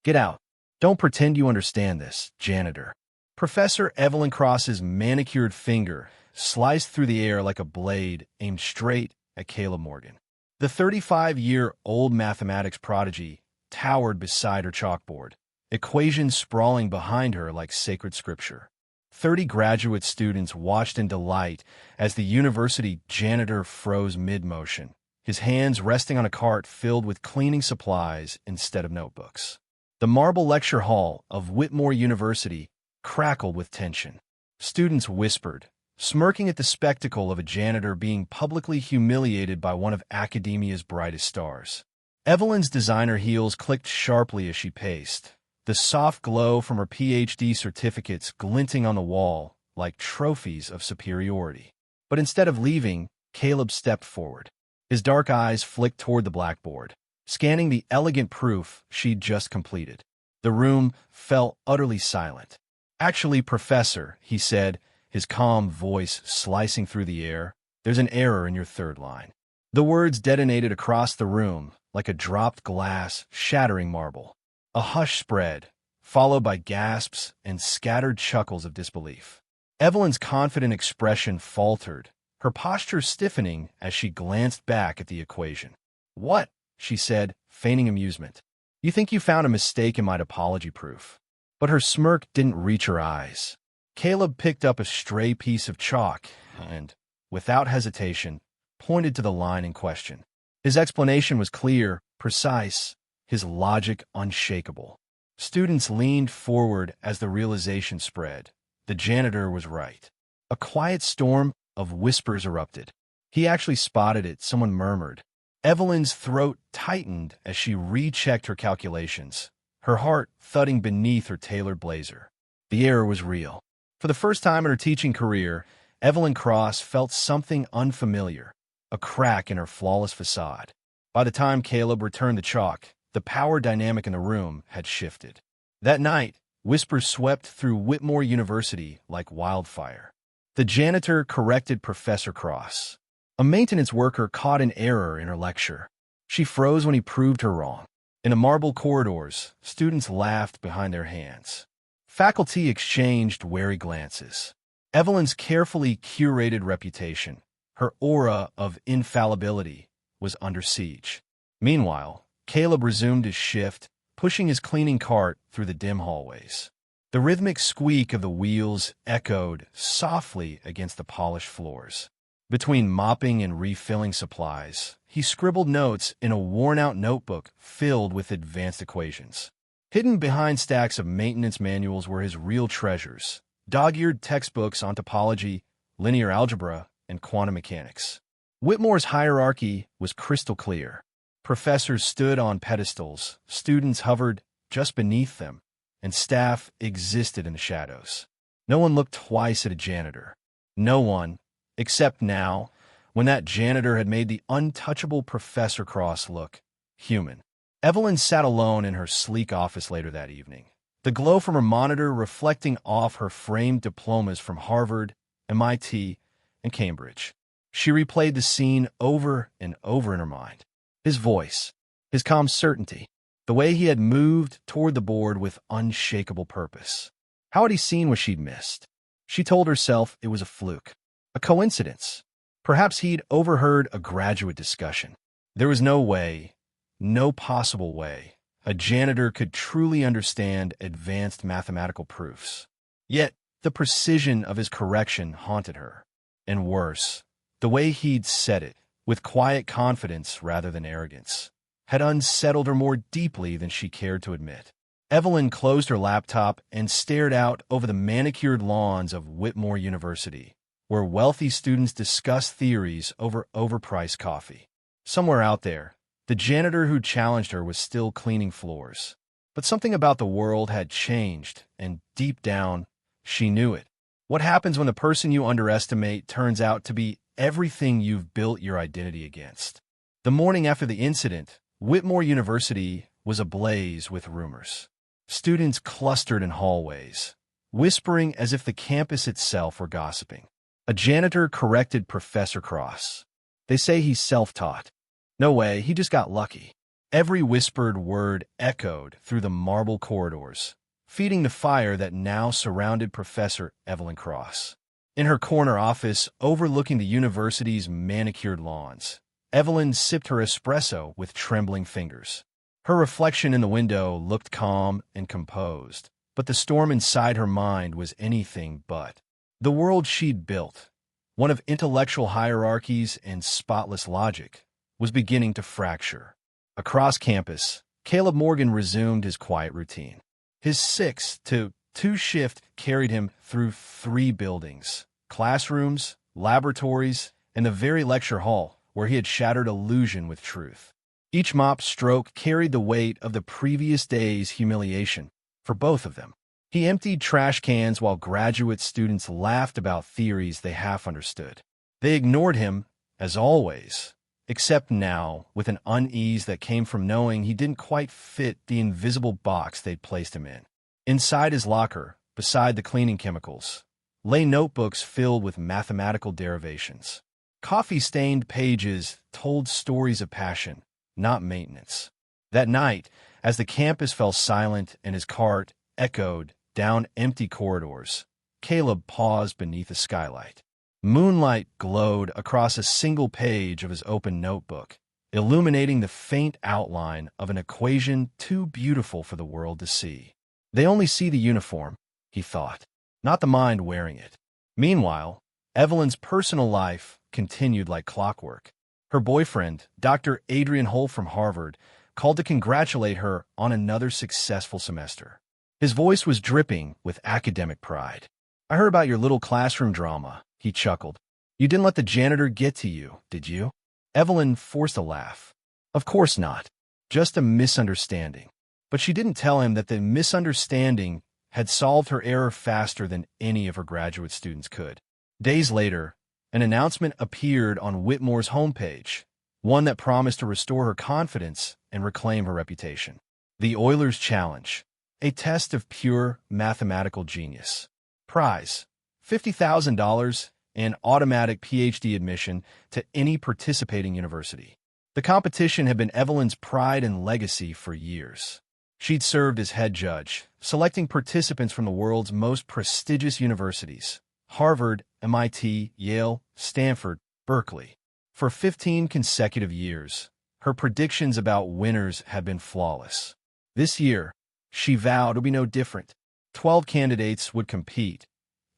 Get out. Don't pretend you understand this, janitor. Professor Evelyn Cross's manicured finger sliced through the air like a blade aimed straight at Caleb Morgan. The 35-year-old mathematics prodigy towered beside her chalkboard, equations sprawling behind her like sacred scripture. 30 graduate students watched in delight as the university janitor froze mid-motion, his hands resting on a cart filled with cleaning supplies instead of notebooks. The marble lecture hall of Whitmore University crackled with tension. Students whispered, smirking at the spectacle of a janitor being publicly humiliated by one of academia's brightest stars. Evelyn's designer heels clicked sharply as she paced, the soft glow from her PhD certificates glinting on the wall like trophies of superiority. But instead of leaving, Caleb stepped forward. His dark eyes flicked toward the blackboard, scanning the elegant proof she'd just completed. The room fell utterly silent. "Actually, Professor," he said, his calm voice slicing through the air, "there's an error in your third line." The words detonated across the room like a dropped glass shattering marble. A hush spread, followed by gasps and scattered chuckles of disbelief. Evelyn's confident expression faltered, her posture stiffening as she glanced back at the equation. "What?" she said, feigning amusement. "You think you found a mistake in my topology proof?" But her smirk didn't reach her eyes. Caleb picked up a stray piece of chalk and, without hesitation, pointed to the line in question. His explanation was clear, precise, his logic unshakable. Students leaned forward as the realization spread. The janitor was right. A quiet storm of whispers erupted. "He actually spotted it," someone murmured. Evelyn's throat tightened as she rechecked her calculations, her heart thudding beneath her tailored blazer. The error was real. For the first time in her teaching career, Evelyn Cross felt something unfamiliar, a crack in her flawless facade. By the time Caleb returned the chalk, the power dynamic in the room had shifted. That night, whispers swept through Whitmore University like wildfire. The janitor corrected Professor Cross. A maintenance worker caught an error in her lecture. She froze when he proved her wrong. In the marble corridors, students laughed behind their hands. Faculty exchanged wary glances. Evelyn's carefully curated reputation, her aura of infallibility, was under siege. Meanwhile, Caleb resumed his shift, pushing his cleaning cart through the dim hallways. The rhythmic squeak of the wheels echoed softly against the polished floors. Between mopping and refilling supplies, he scribbled notes in a worn-out notebook filled with advanced equations. Hidden behind stacks of maintenance manuals were his real treasures, dog-eared textbooks on topology, linear algebra, and quantum mechanics. Whitmore's hierarchy was crystal clear. Professors stood on pedestals, students hovered just beneath them, and staff existed in the shadows. No one looked twice at a janitor. No one, except now, when that janitor had made the untouchable Professor Cross look human. Evelyn sat alone in her sleek office later that evening, the glow from her monitor reflecting off her framed diplomas from Harvard, MIT, and Cambridge. She replayed the scene over and over in her mind. His voice, his calm certainty, the way he had moved toward the board with unshakable purpose. How had he seen what she'd missed? She told herself it was a fluke, a coincidence. Perhaps he'd overheard a graduate discussion. There was no way, no possible way, a janitor could truly understand advanced mathematical proofs. Yet, the precision of his correction haunted her. And worse, the way he'd said it, with quiet confidence rather than arrogance, had unsettled her more deeply than she cared to admit. Evelyn closed her laptop and stared out over the manicured lawns of Whitmore University, where wealthy students discussed theories over overpriced coffee. Somewhere out there, the janitor who challenged her was still cleaning floors. But something about the world had changed, and deep down, she knew it. What happens when the person you underestimate turns out to be everything you've built your identity against? The morning after the incident, Whitmore University was ablaze with rumors. Students clustered in hallways, whispering as if the campus itself were gossiping. A janitor corrected Professor Cross. "They say he's self-taught." "No way, he just got lucky." Every whispered word echoed through the marble corridors, feeding the fire that now surrounded Professor Evelyn Cross. In her corner office overlooking the university's manicured lawns, Evelyn sipped her espresso with trembling fingers. Her reflection in the window looked calm and composed, but the storm inside her mind was anything but. The world she'd built, one of intellectual hierarchies and spotless logic, was beginning to fracture. Across campus, Caleb Morgan resumed his quiet routine. His 6-to-2 shift carried him through 3 buildings, classrooms, laboratories, and the very lecture hall where he had shattered illusion with truth. Each mop stroke carried the weight of the previous day's humiliation for both of them. He emptied trash cans while graduate students laughed about theories they half understood. They ignored him, as always, except now with an unease that came from knowing he didn't quite fit the invisible box they'd placed him in. Inside his locker, beside the cleaning chemicals, lay notebooks filled with mathematical derivations. Coffee-stained pages told stories of passion, not maintenance. That night, as the campus fell silent and his cart echoed down empty corridors, Caleb paused beneath a skylight. Moonlight glowed across a single page of his open notebook, illuminating the faint outline of an equation too beautiful for the world to see. They only see the uniform, he thought, not the mind wearing it. Meanwhile, Evelyn's personal life continued like clockwork. Her boyfriend, Dr. Adrian Holt from Harvard, called to congratulate her on another successful semester. His voice was dripping with academic pride. "I heard about your little classroom drama," he chuckled. "You didn't let the janitor get to you, did you?" Evelyn forced a laugh. "Of course not. Just a misunderstanding." But she didn't tell him that the misunderstanding had solved her error faster than any of her graduate students could. Days later, an announcement appeared on Whitmore's homepage, one that promised to restore her confidence and reclaim her reputation. The Euler's Challenge, a test of pure mathematical genius. Prize, $50,000 and automatic PhD admission to any participating university. The competition had been Evelyn's pride and legacy for years. She'd served as head judge, selecting participants from the world's most prestigious universities: Harvard, MIT, Yale, Stanford, Berkeley. For 15 consecutive years, her predictions about winners had been flawless. This year, she vowed it would be no different. 12 candidates would compete,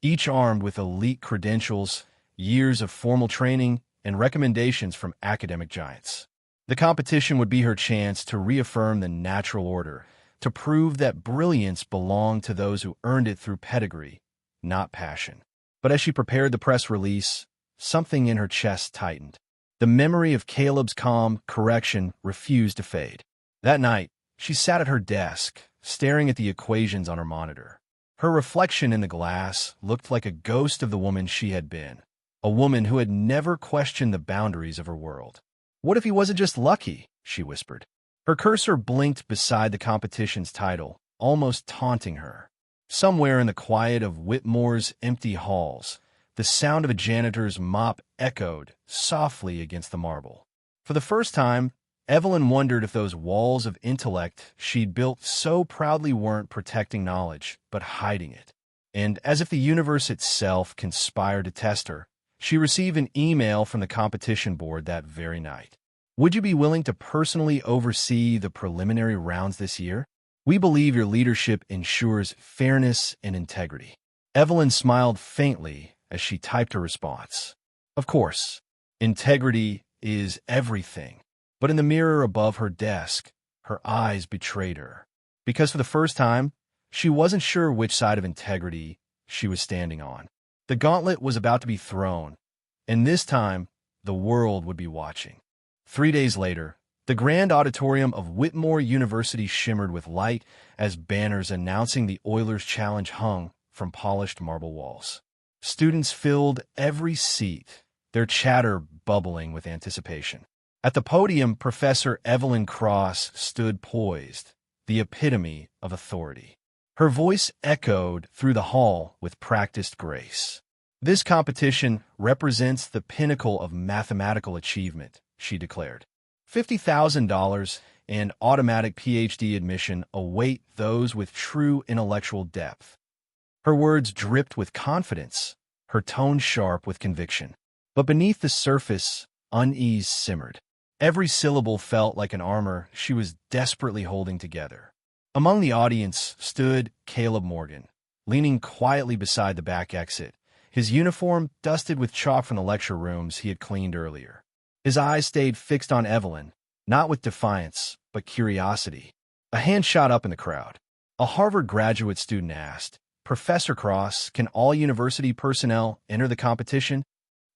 each armed with elite credentials, years of formal training, and recommendations from academic giants. The competition would be her chance to reaffirm the natural order, to prove that brilliance belonged to those who earned it through pedigree, not passion. But as she prepared the press release, something in her chest tightened. The memory of Caleb's calm correction refused to fade. That night, she sat at her desk, staring at the equations on her monitor. Her reflection in the glass looked like a ghost of the woman she had been, a woman who had never questioned the boundaries of her world. "What if he wasn't just lucky?" she whispered. Her cursor blinked beside the competition's title, almost taunting her. Somewhere in the quiet of Whitmore's empty halls, the sound of a janitor's mop echoed softly against the marble. For the first time, Evelyn wondered if those walls of intellect she'd built so proudly weren't protecting knowledge, but hiding it. And as if the universe itself conspired to test her, she received an email from the competition board that very night. "Would you be willing to personally oversee the preliminary rounds this year? We believe your leadership ensures fairness and integrity." Evelyn smiled faintly as she typed her response. Of course, integrity is everything. But in the mirror above her desk, her eyes betrayed her. Because for the first time, she wasn't sure which side of integrity she was standing on. The gauntlet was about to be thrown, and this time, the world would be watching. 3 days later, the grand auditorium of Whitmore University shimmered with light as banners announcing the Euler's Challenge hung from polished marble walls. Students filled every seat, their chatter bubbling with anticipation. At the podium, Professor Evelyn Cross stood poised, the epitome of authority. Her voice echoed through the hall with practiced grace. "This competition represents the pinnacle of mathematical achievement," she declared. $50,000 and automatic PhD admission await those with true intellectual depth. Her words dripped with confidence, her tone sharp with conviction. But beneath the surface, unease simmered. Every syllable felt like an armor she was desperately holding together. Among the audience stood Caleb Morgan, leaning quietly beside the back exit, his uniform dusted with chalk from the lecture rooms he had cleaned earlier. His eyes stayed fixed on Evelyn, not with defiance, but curiosity. A hand shot up in the crowd. A Harvard graduate student asked, "Professor Cross, can all university personnel enter the competition?"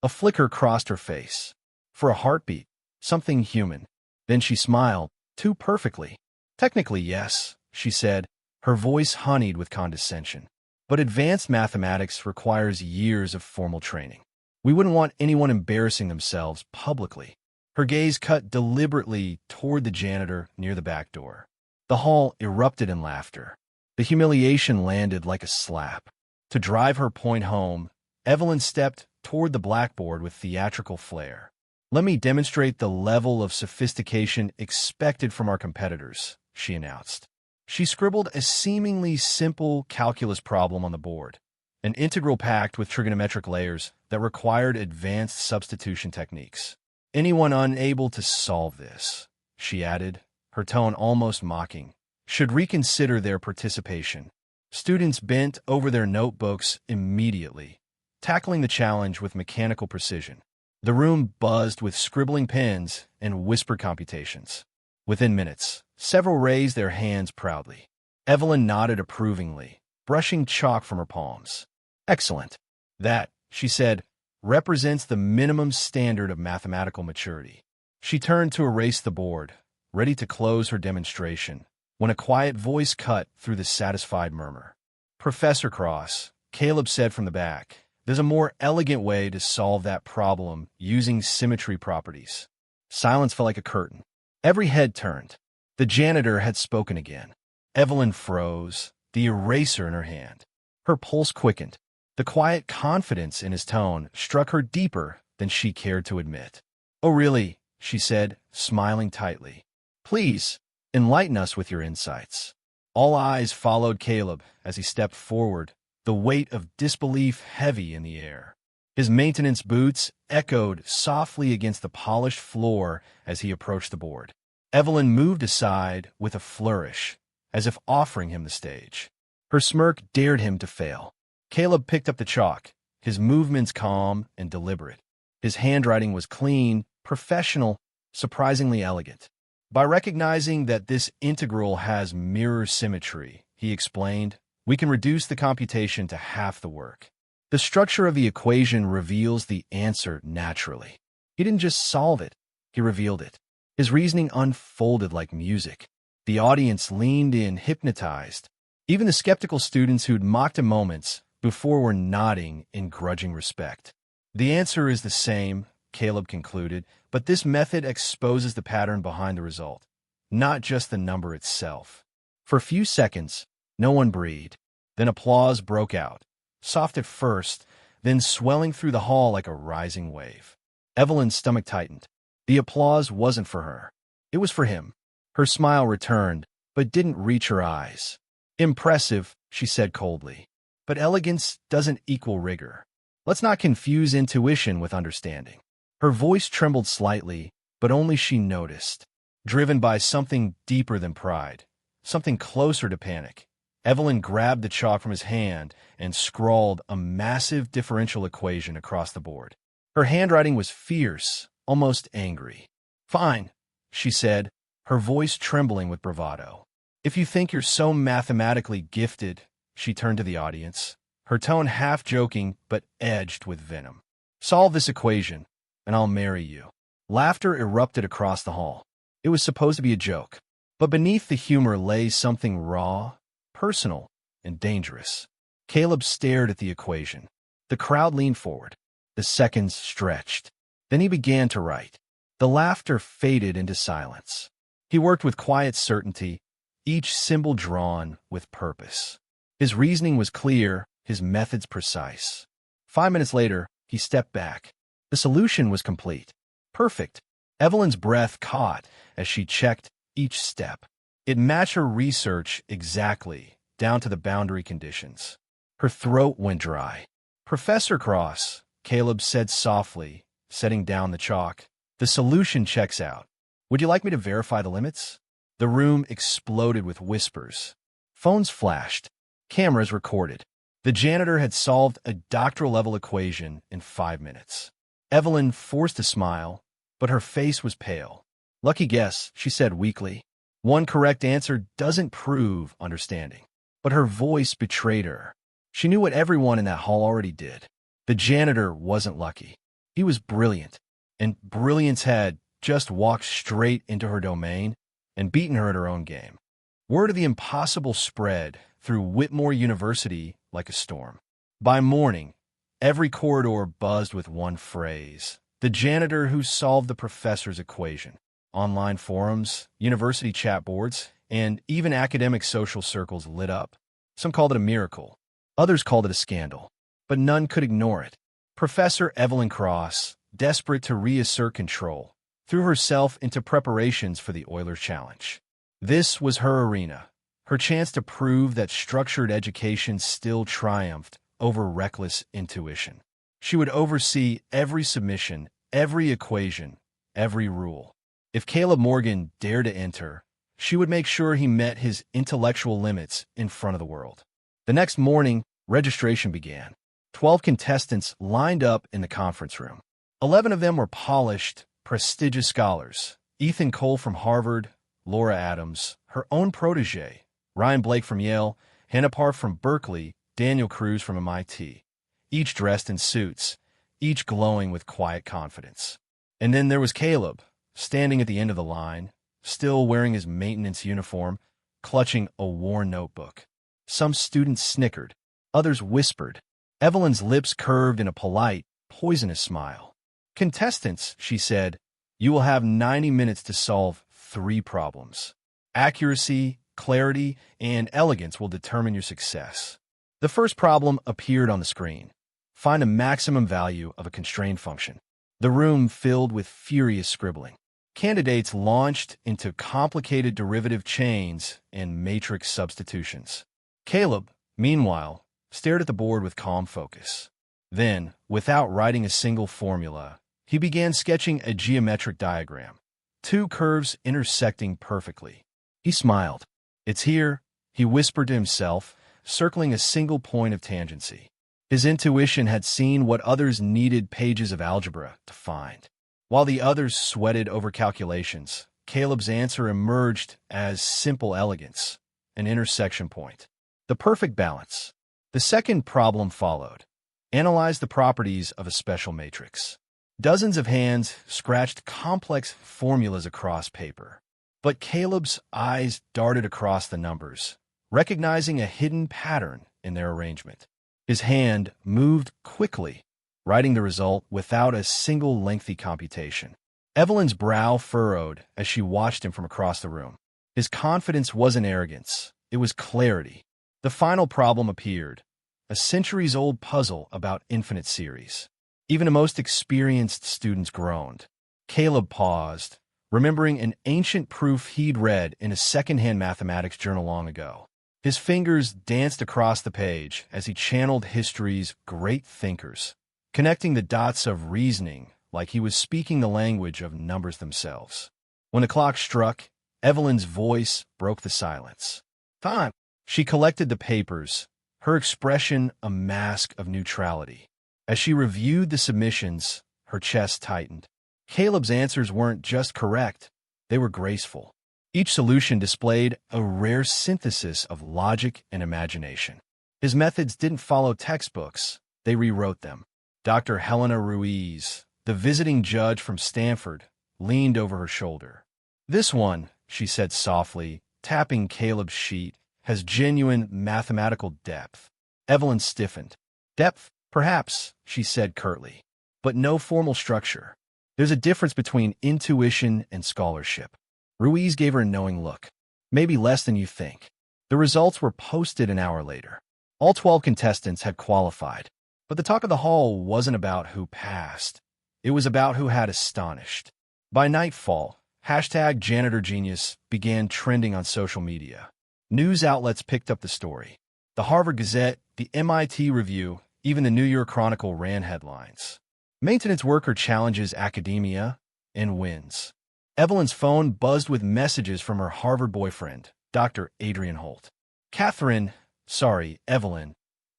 A flicker crossed her face. For a heartbeat, something human. Then she smiled, too perfectly. "Technically, yes," she said, her voice honeyed with condescension. "But advanced mathematics requires years of formal training. We wouldn't want anyone embarrassing themselves publicly." Her gaze cut deliberately toward the janitor near the back door. The hall erupted in laughter. The humiliation landed like a slap. To drive her point home, Evelyn stepped toward the blackboard with theatrical flair. "Let me demonstrate the level of sophistication expected from our competitors," she announced. She scribbled a seemingly simple calculus problem on the board, an integral packed with trigonometric layers that required advanced substitution techniques. "Anyone unable to solve this," she added, her tone almost mocking, "should reconsider their participation." Students bent over their notebooks immediately, tackling the challenge with mechanical precision. The room buzzed with scribbling pens and whispered computations. Within minutes, several raised their hands proudly. Evelyn nodded approvingly, brushing chalk from her palms. "Excellent. That," she said, "represents the minimum standard of mathematical maturity." She turned to erase the board, ready to close her demonstration, when a quiet voice cut through the satisfied murmur. "Professor Cross," Caleb said from the back, "there's a more elegant way to solve that problem using symmetry properties." Silence fell like a curtain. Every head turned. The janitor had spoken again. Evelyn froze, the eraser in her hand. Her pulse quickened. The quiet confidence in his tone struck her deeper than she cared to admit. "Oh, really?" she said, smiling tightly. "Please, enlighten us with your insights." All eyes followed Caleb as he stepped forward, the weight of disbelief heavy in the air. His maintenance boots echoed softly against the polished floor as he approached the board. Evelyn moved aside with a flourish, as if offering him the stage. Her smirk dared him to fail. Caleb picked up the chalk, his movements calm and deliberate. His handwriting was clean, professional, surprisingly elegant. "By recognizing that this integral has mirror symmetry," he explained, "we can reduce the computation to half the work." The structure of the equation reveals the answer naturally. He didn't just solve it, he revealed it. His reasoning unfolded like music. The audience leaned in, hypnotized. Even the skeptical students who'd mocked him moments before were nodding in grudging respect. "The answer is the same," Caleb concluded, "but this method exposes the pattern behind the result, not just the number itself." For a few seconds, no one breathed. Then applause broke out, soft at first, then swelling through the hall like a rising wave. Evelyn's stomach tightened. The applause wasn't for her. It was for him. Her smile returned, but didn't reach her eyes. "Impressive," she said coldly. "But elegance doesn't equal rigor. Let's not confuse intuition with understanding." Her voice trembled slightly, but only she noticed. Driven by something deeper than pride, something closer to panic, Evelyn grabbed the chalk from his hand and scrawled a massive differential equation across the board. Her handwriting was fierce, almost angry. "Fine," she said, her voice trembling with bravado. "If you think you're so mathematically gifted," she turned to the audience, her tone half joking but edged with venom. "Solve this equation, and I'll marry you." Laughter erupted across the hall. It was supposed to be a joke, but beneath the humor lay something raw, personal, and dangerous. Caleb stared at the equation. The crowd leaned forward. The seconds stretched. Then he began to write. The laughter faded into silence. He worked with quiet certainty, each symbol drawn with purpose. His reasoning was clear, his methods precise. 5 minutes later, he stepped back. The solution was complete. Perfect. Evelyn's breath caught as she checked each step. It matched her research exactly, down to the boundary conditions. Her throat went dry. "Professor Cross," Caleb said softly, setting down the chalk, "the solution checks out. Would you like me to verify the limits?" The room exploded with whispers. Phones flashed. Cameras recorded. The janitor had solved a doctoral-level equation in 5 minutes. Evelyn forced a smile, but her face was pale. "Lucky guess," she said weakly. "One correct answer doesn't prove understanding." But her voice betrayed her. She knew what everyone in that hall already did. The janitor wasn't lucky. He was brilliant, and brilliance had just walked straight into her domain and beaten her at her own game. Word of the impossible spread through Whitmore University like a storm. By morning, every corridor buzzed with one phrase: the janitor who solved the professor's equation. Online forums, university chat boards, and even academic social circles lit up. Some called it a miracle. Others called it a scandal. But none could ignore it. Professor Evelyn Cross, desperate to reassert control, threw herself into preparations for the Euler Challenge. This was her arena, her chance to prove that structured education still triumphed over reckless intuition. She would oversee every submission, every equation, every rule. If Caleb Morgan dared to enter, she would make sure he met his intellectual limits in front of the world. The next morning, registration began. 12 contestants lined up in the conference room. 11 of them were polished, prestigious scholars. Ethan Cole from Harvard, Laura Adams, her own protege, Ryan Blake from Yale, Hannah Parr from Berkeley, Daniel Cruz from MIT. Each dressed in suits, each glowing with quiet confidence. And then there was Caleb, standing at the end of the line, still wearing his maintenance uniform, clutching a worn notebook. Some students snickered, others whispered. Evelyn's lips curved in a polite, poisonous smile. "Contestants," she said, "you will have 90 minutes to solve 3 problems. Accuracy, clarity, and elegance will determine your success." The first problem appeared on the screen. Find a maximum value of a constrained function. The room filled with furious scribbling. Candidates launched into complicated derivative chains and matrix substitutions. Caleb, meanwhile, stared at the board with calm focus. Then, without writing a single formula, he began sketching a geometric diagram, 2 curves intersecting perfectly. He smiled. "It's here," he whispered to himself, circling a single point of tangency. His intuition had seen what others needed pages of algebra to find. While the others sweated over calculations, Caleb's answer emerged as simple elegance, an intersection point. The perfect balance. The second problem followed. Analyze the properties of a special matrix. Dozens of hands scratched complex formulas across paper. But Caleb's eyes darted across the numbers, recognizing a hidden pattern in their arrangement. His hand moved quickly, writing the result without a single lengthy computation. Evelyn's brow furrowed as she watched him from across the room. His confidence wasn't arrogance, it was clarity. The final problem appeared, a centuries-old puzzle about infinite series. Even the most experienced students groaned. Caleb paused, remembering an ancient proof he'd read in a second-hand mathematics journal long ago. His fingers danced across the page as he channeled history's great thinkers, connecting the dots of reasoning like he was speaking the language of numbers themselves. When the clock struck, Evelyn's voice broke the silence. "Time!" She collected the papers, her expression a mask of neutrality. As she reviewed the submissions, her chest tightened. Caleb's answers weren't just correct, they were graceful. Each solution displayed a rare synthesis of logic and imagination. His methods didn't follow textbooks, they rewrote them. Dr. Helena Ruiz, the visiting judge from Stanford, leaned over her shoulder. "This one," she said softly, tapping Caleb's sheet, "has genuine mathematical depth." Evelyn stiffened. "Depth, perhaps," she said curtly, "but no formal structure. There's a difference between intuition and scholarship." Ruiz gave her a knowing look. "Maybe less than you think." The results were posted an hour later. All 12 contestants had qualified, but the talk of the hall wasn't about who passed. It was about who had astonished. By nightfall, Hashtag Janitor Genius began trending on social media. News outlets picked up the story. The Harvard Gazette, the MIT Review, even the New York Chronicle ran headlines. Maintenance worker challenges academia and wins. Evelyn's phone buzzed with messages from her Harvard boyfriend, Dr. Adrian Holt. Evelyn,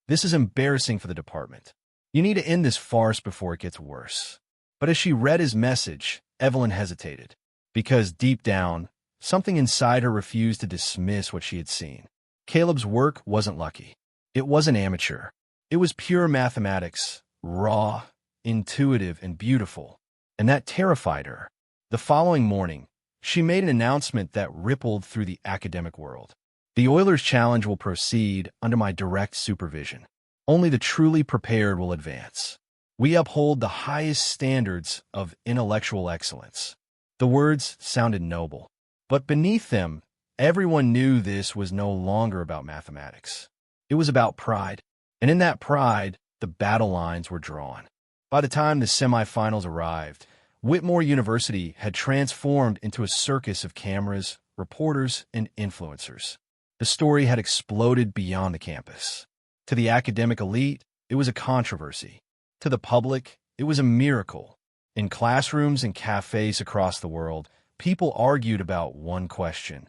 this is embarrassing for the department. You need to end this farce before it gets worse. But as she read his message, Evelyn hesitated. Because deep down, something inside her refused to dismiss what she had seen. Caleb's work wasn't lucky. It wasn't amateur. It was pure mathematics, raw, intuitive, and beautiful. And that terrified her. The following morning, she made an announcement that rippled through the academic world. The Euler's Challenge will proceed under my direct supervision. Only the truly prepared will advance. We uphold the highest standards of intellectual excellence. The words sounded noble, but beneath them, everyone knew this was no longer about mathematics. It was about pride, and in that pride, the battle lines were drawn. By the time the semifinals arrived, Whitmore University had transformed into a circus of cameras, reporters, and influencers. The story had exploded beyond the campus. To the academic elite, it was a controversy. To the public, it was a miracle. In classrooms and cafes across the world, people argued about one question.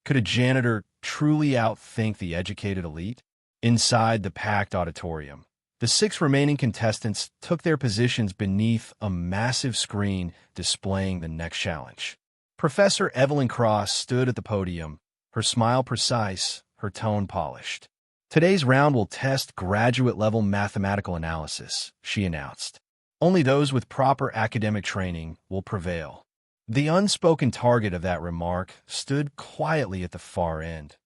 Could a janitor truly outthink the educated elite? Inside the packed auditorium, the 6 remaining contestants took their positions beneath a massive screen displaying the next challenge. Professor Evelyn Cross stood at the podium, her smile precise, her tone polished. Today's round will test graduate-level mathematical analysis, she announced. Only those with proper academic training will prevail. The unspoken target of that remark stood quietly at the far end.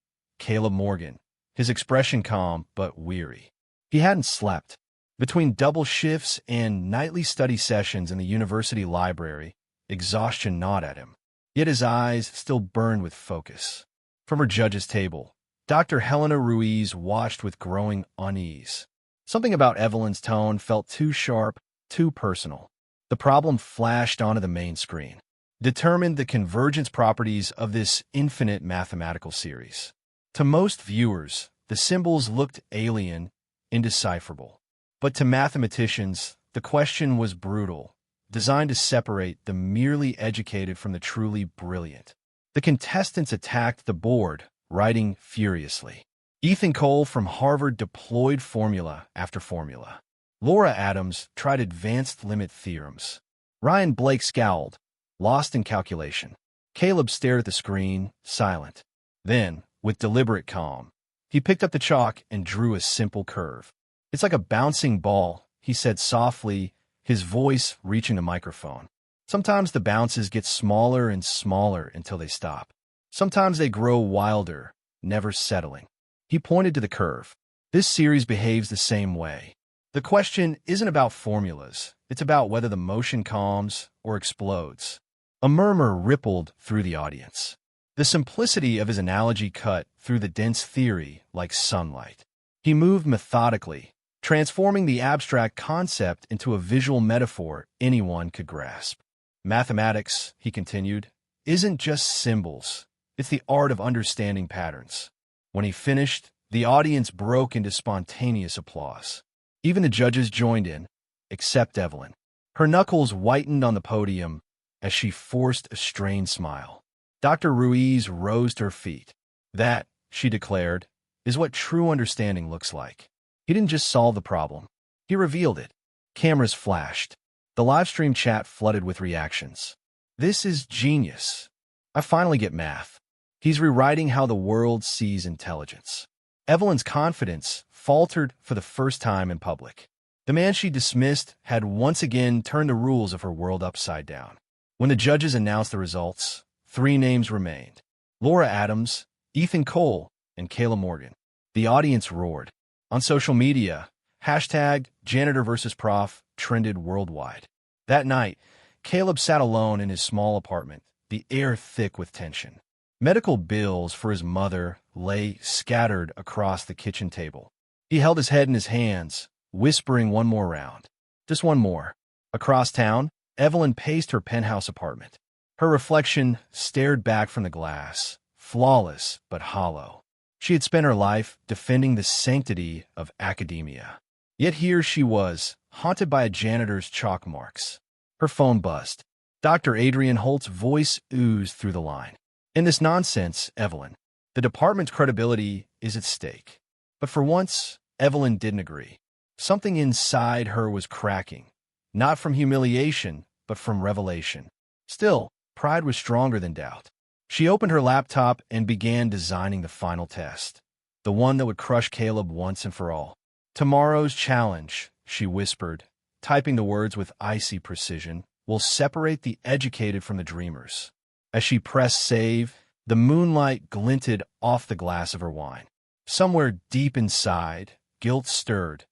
Caleb Morgan, his expression calm but weary. He hadn't slept. Between double shifts and nightly study sessions in the university library, exhaustion gnawed at him. Yet his eyes still burned with focus. From her judge's table, Dr. Helena Ruiz watched with growing unease. Something about Evelyn's tone felt too sharp, too personal. The problem flashed onto the main screen. Determined the convergence properties of this infinite mathematical series. To most viewers, the symbols looked alien, indecipherable. But to mathematicians, the question was brutal, designed to separate the merely educated from the truly brilliant. The contestants attacked the board, writing furiously. Ethan Cole from Harvard deployed formula after formula. Laura Adams tried advanced limit theorems. Ryan Blake scowled, lost in calculation. Caleb stared at the screen, silent. Then, with deliberate calm, he picked up the chalk and drew a simple curve. It's like a bouncing ball, he said softly, his voice reaching the microphone. Sometimes the bounces get smaller and smaller until they stop. Sometimes they grow wilder, never settling. He pointed to the curve. This series behaves the same way. The question isn't about formulas. It's about whether the motion calms or explodes. A murmur rippled through the audience. The simplicity of his analogy cut through the dense theory like sunlight. He moved methodically, transforming the abstract concept into a visual metaphor anyone could grasp. Mathematics, he continued, isn't just symbols. It's the art of understanding patterns. When he finished, the audience broke into spontaneous applause. Even the judges joined in, except Evelyn. Her knuckles whitened on the podium as she forced a strained smile. Dr. Ruiz rose to her feet. That, she declared, is what true understanding looks like. He didn't just solve the problem. He revealed it. Cameras flashed. The livestream chat flooded with reactions. This is genius. I finally get math. He's rewriting how the world sees intelligence. Evelyn's confidence faltered for the first time in public. The man she dismissed had once again turned the rules of her world upside down. When the judges announced the results, 3 names remained: Laura Adams, Ethan Cole, and Caleb Morgan. The audience roared. On social media, hashtag Janitor versus Prof trended worldwide. That night, Caleb sat alone in his small apartment, the air thick with tension. Medical bills for his mother lay scattered across the kitchen table. He held his head in his hands, whispering one more round. Just one more. Across town, Evelyn paced her penthouse apartment. Her reflection stared back from the glass, flawless but hollow. She had spent her life defending the sanctity of academia. Yet here she was, haunted by a janitor's chalk marks. Her phone buzzed. Dr. Adrian Holt's voice oozed through the line. "In this nonsense, Evelyn, the department's credibility is at stake." But for once, Evelyn didn't agree. Something inside her was cracking, not from humiliation, but from revelation. Still, pride was stronger than doubt. She opened her laptop and began designing the final test, the one that would crush Caleb once and for all. "Tomorrow's challenge," she whispered, typing the words with icy precision, "will separate the educated from the dreamers." As she pressed save, the moonlight glinted off the glass of her wine. Somewhere deep inside, guilt stirred,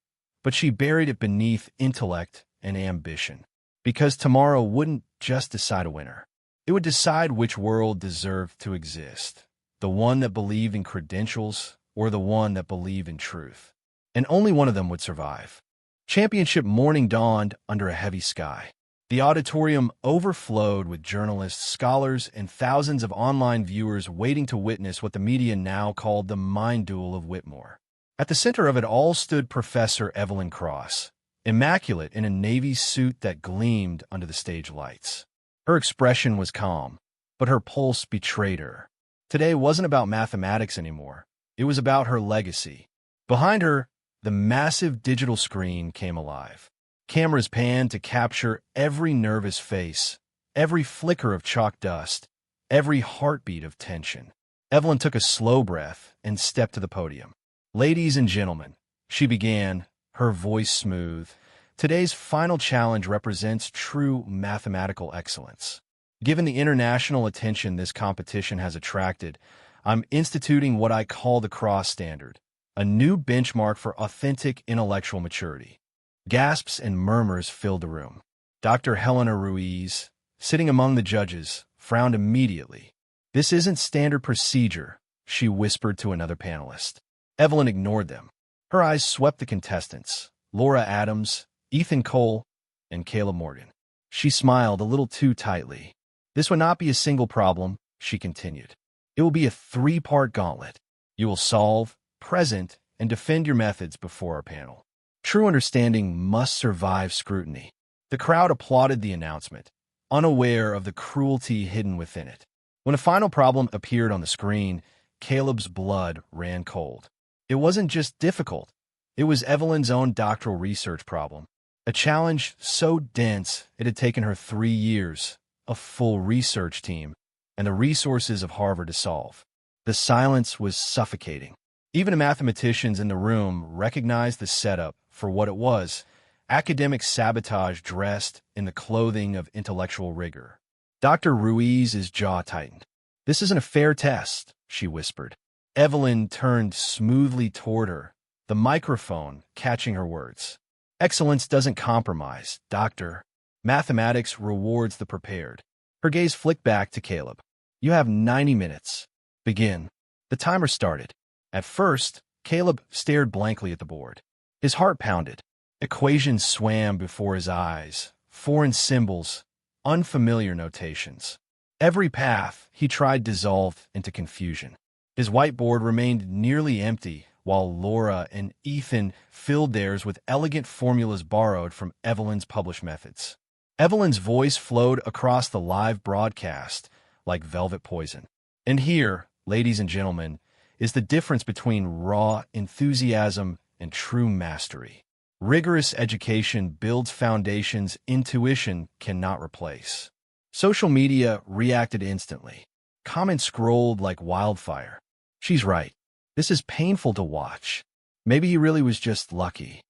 but she buried it beneath intellect and ambition. Because tomorrow wouldn't just decide a winner. It would decide which world deserved to exist, the one that believed in credentials or the one that believed in truth. And only one of them would survive. Championship morning dawned under a heavy sky. The auditorium overflowed with journalists, scholars, and thousands of online viewers waiting to witness what the media now called the mind duel of Whitmore. At the center of it all stood Professor Evelyn Cross, immaculate in a navy suit that gleamed under the stage lights. Her expression was calm, but her pulse betrayed her. Today wasn't about mathematics anymore. It was about her legacy. Behind her, the massive digital screen came alive. Cameras panned to capture every nervous face, every flicker of chalk dust, every heartbeat of tension. Evelyn took a slow breath and stepped to the podium. "Ladies and gentlemen," she began, her voice smooth, "today's final challenge represents true mathematical excellence. Given the international attention this competition has attracted, I'm instituting what I call the Cross Standard, a new benchmark for authentic intellectual maturity." Gasps and murmurs filled the room. Dr. Helena Ruiz, sitting among the judges, frowned immediately. "This isn't standard procedure," she whispered to another panelist. Evelyn ignored them. Her eyes swept the contestants, Laura Adams, Ethan Cole, and Caleb Morgan. She smiled a little too tightly. "This would not be a single problem," she continued. "It will be a three-part gauntlet. You will solve, present, and defend your methods before our panel. True understanding must survive scrutiny." The crowd applauded the announcement, unaware of the cruelty hidden within it. When a final problem appeared on the screen, Caleb's blood ran cold. It wasn't just difficult. It was Evelyn's own doctoral research problem. A challenge so dense it had taken her 3 years, a full research team, and the resources of Harvard to solve. The silence was suffocating. Even the mathematicians in the room recognized the setup for what it was: academic sabotage dressed in the clothing of intellectual rigor. Dr. Ruiz's jaw tightened. "This isn't a fair test," she whispered. Evelyn turned smoothly toward her, the microphone catching her words. "Excellence doesn't compromise, Doctor. Mathematics rewards the prepared." Her gaze flicked back to Caleb. "You have 90 minutes. Begin." The timer started. At first, Caleb stared blankly at the board. His heart pounded. Equations swam before his eyes, foreign symbols, unfamiliar notations. Every path he tried dissolved into confusion. His whiteboard remained nearly empty, while Laura and Ethan filled theirs with elegant formulas borrowed from Evelyn's published methods. Evelyn's voice flowed across the live broadcast like velvet poison. And here, ladies and gentlemen, is the difference between raw enthusiasm and true mastery. Rigorous education builds foundations intuition cannot replace. Social media reacted instantly. Comments scrolled like wildfire. "She's right. This is painful to watch. Maybe he really was just lucky."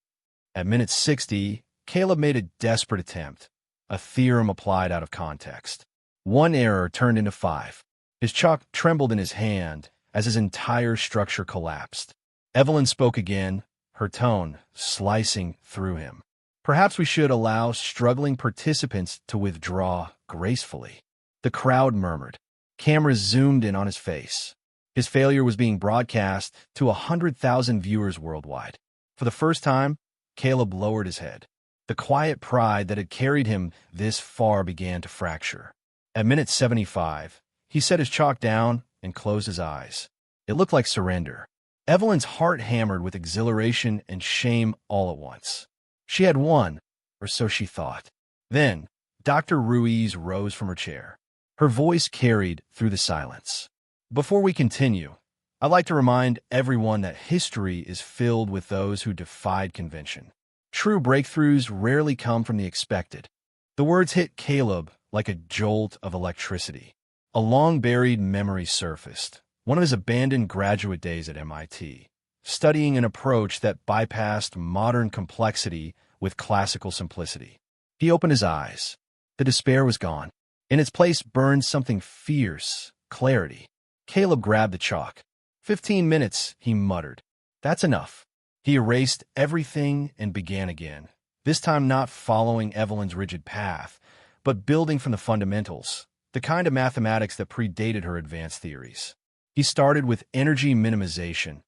At minute 60, Caleb made a desperate attempt, a theorem applied out of context. One error turned into 5. His chalk trembled in his hand as his entire structure collapsed. Evelyn spoke again, her tone slicing through him. "Perhaps we should allow struggling participants to withdraw gracefully." The crowd murmured. Cameras zoomed in on his face. His failure was being broadcast to 100,000 viewers worldwide. For the first time, Caleb lowered his head. The quiet pride that had carried him this far began to fracture. At minute 75, he set his chalk down and closed his eyes. It looked like surrender. Evelyn's heart hammered with exhilaration and shame all at once. She had won, or so she thought. Then, Dr. Ruiz rose from her chair. Her voice carried through the silence. Before we continue, I'd like to remind everyone that history is filled with those who defied convention. True breakthroughs rarely come from the expected. The words hit Caleb like a jolt of electricity. A long-buried memory surfaced, one of his abandoned graduate days at MIT, studying an approach that bypassed modern complexity with classical simplicity. He opened his eyes. The despair was gone. In its place burned something fierce, clarity. Caleb grabbed the chalk. 15 minutes, he muttered. That's enough. He erased everything and began again, this time not following Evelyn's rigid path, but building from the fundamentals, the kind of mathematics that predated her advanced theories. He started with energy minimization,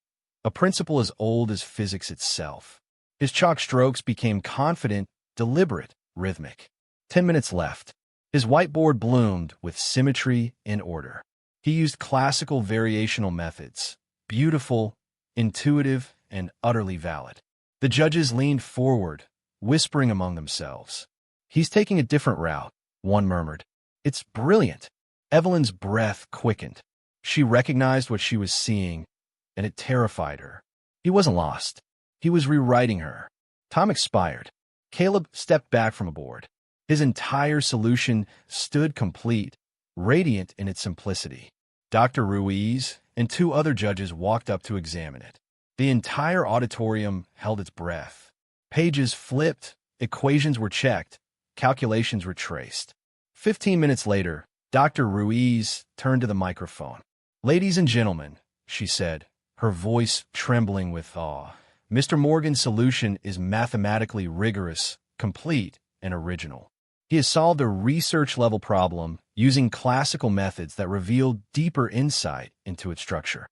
a principle as old as physics itself. His chalk strokes became confident, deliberate, rhythmic. 10 minutes left. His whiteboard bloomed with symmetry and order. He used classical variational methods, beautiful, intuitive, and utterly valid. The judges leaned forward, whispering among themselves. He's taking a different route, one murmured. It's brilliant. Evelyn's breath quickened. She recognized what she was seeing, and it terrified her. He wasn't lost. He was rewriting her. Time expired. Caleb stepped back from a board. His entire solution stood complete, radiant in its simplicity. Dr. Ruiz and two other judges walked up to examine it. The entire auditorium held its breath. Pages flipped, equations were checked, calculations were traced. 15 minutes later, Dr. Ruiz turned to the microphone. Ladies and gentlemen, she said, her voice trembling with awe, Mr. Morgan's solution is mathematically rigorous, complete, and original. He has solved a research-level problem using classical methods that revealed deeper insight into its structure.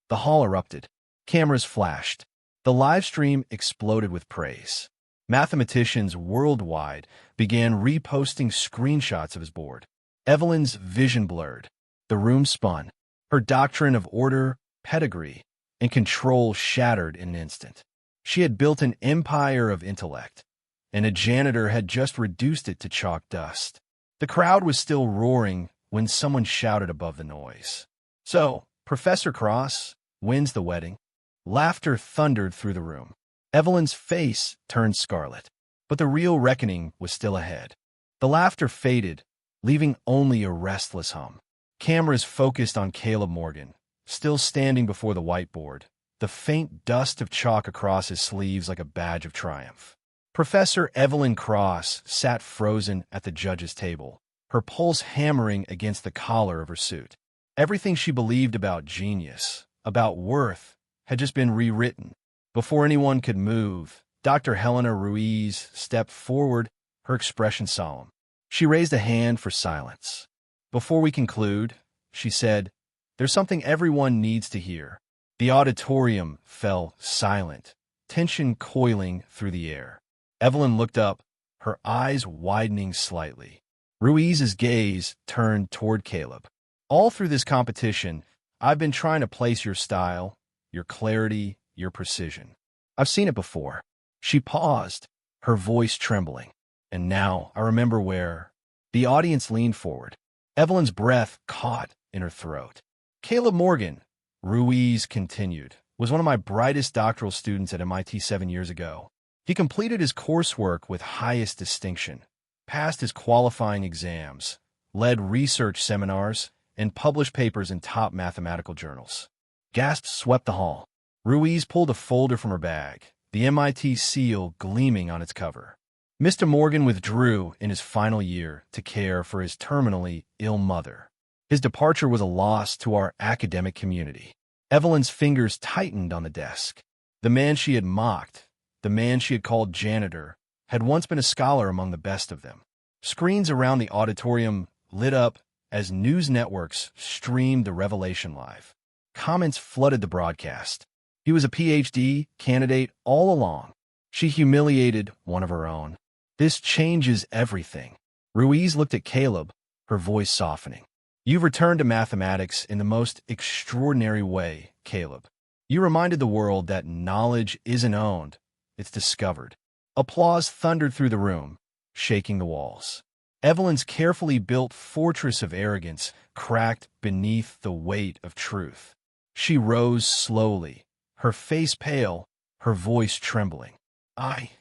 The hall erupted. Cameras flashed. The live stream exploded with praise. Mathematicians worldwide began reposting screenshots of his board. Evelyn's vision blurred. The room spun. Her doctrine of order, pedigree, and control shattered in an instant. She had built an empire of intellect, and a janitor had just reduced it to chalk dust. The crowd was still roaring when someone shouted above the noise. So, Professor Cross wins the wedding. Laughter thundered through the room. Evelyn's face turned scarlet, but the real reckoning was still ahead. The laughter faded, leaving only a restless hum. Cameras focused on Caleb Morgan, still standing before the whiteboard, the faint dust of chalk across his sleeves like a badge of triumph. Professor Evelyn Cross sat frozen at the judge's table, her pulse hammering against the collar of her suit. Everything she believed about genius, about worth, had just been rewritten. Before anyone could move, Dr. Helena Ruiz stepped forward, her expression solemn. She raised a hand for silence. Before we conclude, she said, there's something everyone needs to hear. The auditorium fell silent, tension coiling through the air. Evelyn looked up, her eyes widening slightly. Ruiz's gaze turned toward Caleb. All through this competition, I've been trying to place your style, your clarity, your precision. I've seen it before. She paused, her voice trembling. And now I remember where. The audience leaned forward. Evelyn's breath caught in her throat. Caleb Morgan, Ruiz continued, was one of my brightest doctoral students at MIT 7 years ago. He completed his coursework with highest distinction, passed his qualifying exams, led research seminars, and published papers in top mathematical journals. Gasps swept the hall. Ruiz pulled a folder from her bag, the MIT seal gleaming on its cover. Mr. Morgan withdrew in his final year to care for his terminally ill mother. His departure was a loss to our academic community. Evelyn's fingers tightened on the desk. The man she had mocked, the man she had called Janitor, had once been a scholar among the best of them. Screens around the auditorium lit up as news networks streamed the revelation live. Comments flooded the broadcast. He was a PhD candidate all along. She humiliated one of her own. This changes everything. Ruiz looked at Caleb, her voice softening. You've returned to mathematics in the most extraordinary way, Caleb. You reminded the world that knowledge isn't owned, it's discovered. Applause thundered through the room, shaking the walls. Evelyn's carefully built fortress of arrogance cracked beneath the weight of truth. She rose slowly, her face pale, her voice trembling.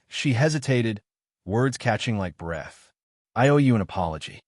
She hesitated, words catching like breath. I owe you an apology.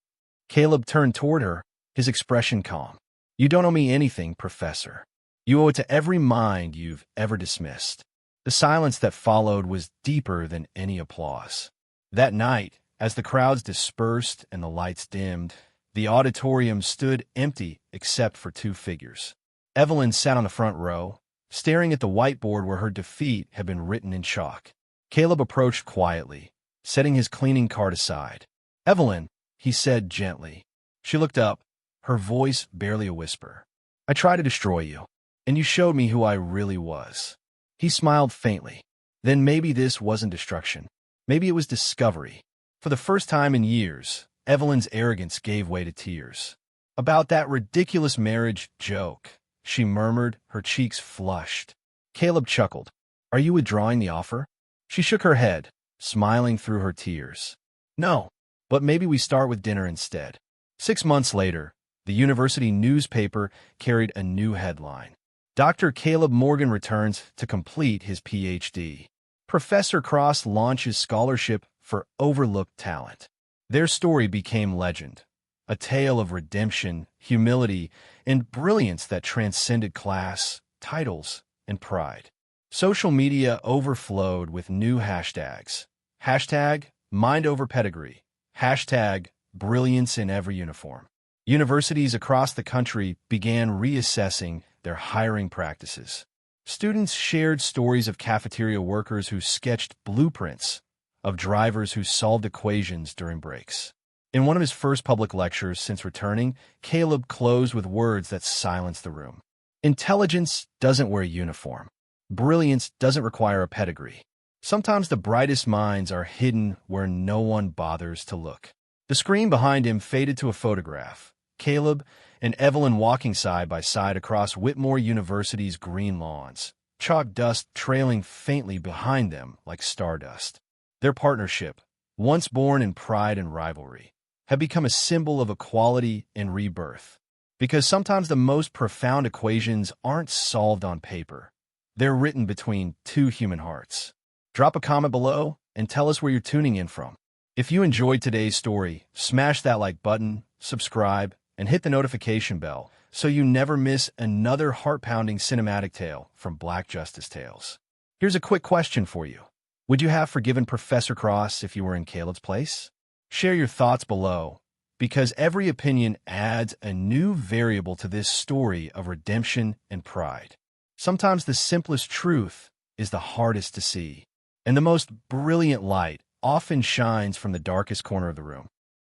Caleb turned toward her, his expression calm. You don't owe me anything, Professor. You owe it to every mind you've ever dismissed. The silence that followed was deeper than any applause. That night, as the crowds dispersed and the lights dimmed, the auditorium stood empty except for two figures. Evelyn sat on the front row, staring at the whiteboard where her defeat had been written in chalk. Caleb approached quietly, setting his cleaning cart aside. Evelyn, he said gently. She looked up, her voice barely a whisper. I tried to destroy you, and you showed me who I really was. He smiled faintly. Then maybe this wasn't destruction. Maybe it was discovery. For the first time in years, Evelyn's arrogance gave way to tears. About that ridiculous marriage joke, she murmured, her cheeks flushed. Caleb chuckled. Are you withdrawing the offer? She shook her head, smiling through her tears. No, but maybe we start with dinner instead. 6 months later, the university newspaper carried a new headline. Dr. Caleb Morgan returns to complete his Ph.D. Professor Cross launches scholarship for overlooked talent. Their story became legend, a tale of redemption, humility, and brilliance that transcended class, titles, and pride. Social media overflowed with new hashtags. Hashtag mind over pedigree. Hashtag brilliance in every uniform. Universities across the country began reassessing their hiring practices. Students shared stories of cafeteria workers who sketched blueprints, of drivers who solved equations during breaks. In one of his first public lectures since returning, Caleb closed with words that silenced the room. Intelligence doesn't wear a uniform. Brilliance doesn't require a pedigree. Sometimes the brightest minds are hidden where no one bothers to look. The screen behind him faded to a photograph. Caleb and Evelyn walking side by side across Whitmore University's green lawns, chalk dust trailing faintly behind them like stardust. Their partnership, once born in pride and rivalry, had become a symbol of equality and rebirth. Because sometimes the most profound equations aren't solved on paper. They're written between two human hearts. Drop a comment below and tell us where you're tuning in from. If you enjoyed today's story, smash that like button, subscribe, and hit the notification bell so you never miss another heart-pounding cinematic tale from Black Justice Tales. Here's a quick question for you. Would you have forgiven Professor Cross if you were in Caleb's place? Share your thoughts below, because every opinion adds a new variable to this story of redemption and pride. Sometimes the simplest truth is the hardest to see, and the most brilliant light often shines from the darkest corner of the room.